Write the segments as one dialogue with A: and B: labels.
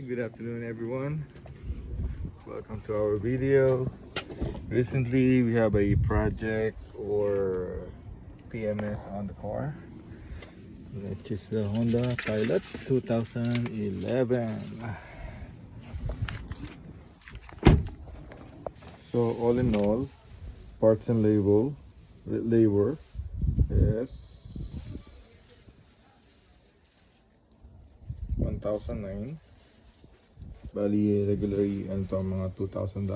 A: good afternoon everyone. Welcome to our video. Recently we have a project or PMS on the car, which is the Honda Pilot 2011. So all in all, parts and labor is 1,009. Bali, regularly, ano to, mga $2,000.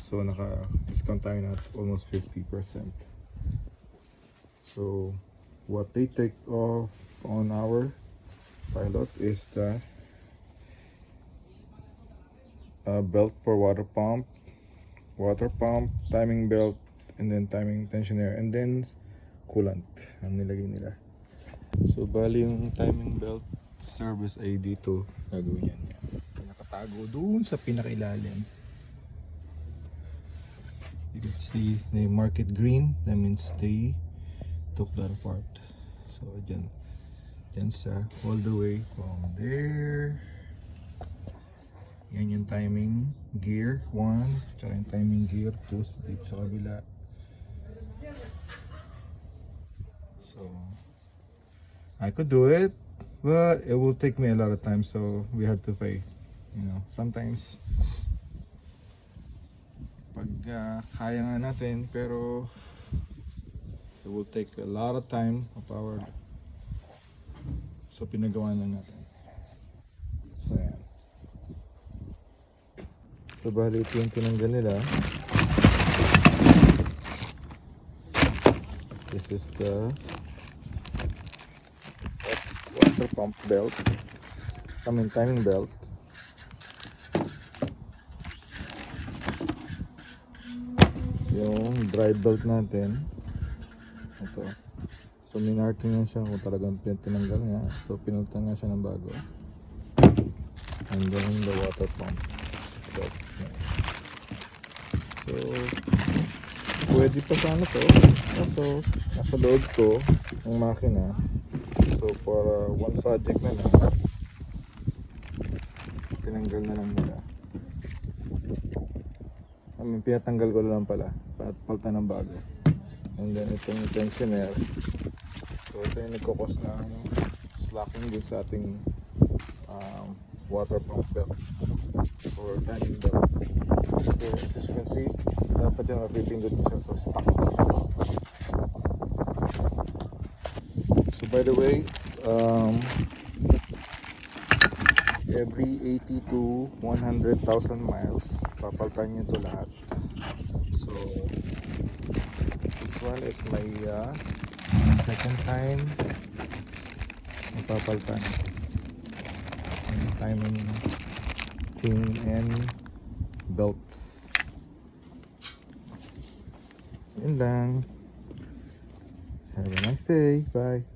A: So, naka-discount tayo na almost 50%. So, what they take off on our Pilot is the belt for water pump, timing belt, and then timing tensioner, and then coolant ang nilagay nila. So, bali yung timing belt service ay dito gagawin yan. Nakatago doon sa pinakailalim. You can see they mark it green, that means they took that apart. So dyan sa all the way from there. Yan yung timing gear 1, tsaka yung timing gear 2 dito sa kabila. So I could do it, but it will take me a lot of time, so we have to pay. You know, sometimes pag kaya nga natin, pero it will take a lot of time of our, so pinagawa na natin. So yan. So bali ito yung tinanggal nila. This is the water pump belt, timing belt. Yung drive belt natin ito. So minarking na siya kung talagang tinanggal niya. So pinalitan na siya ng bago. And then the water pump. So pwede pa sana to. So nasa loob ko ng makina. So for one project na lang, tinanggal na lang nila. Pinatanggal ko lang pala at palitan ng bago. And then itong tensioner, so ito yung nagkukos na slacking din sa ating water pump belt or timing belt. So as you can see, dapat yung mapipindot mo siya, so stuck na siya. So by the way, every 80 to 100,000 miles papalitan nyo ito lahat. So this one is my second time napapalitan ang timing chain and belts. Yun lang. Have a nice day. Bye.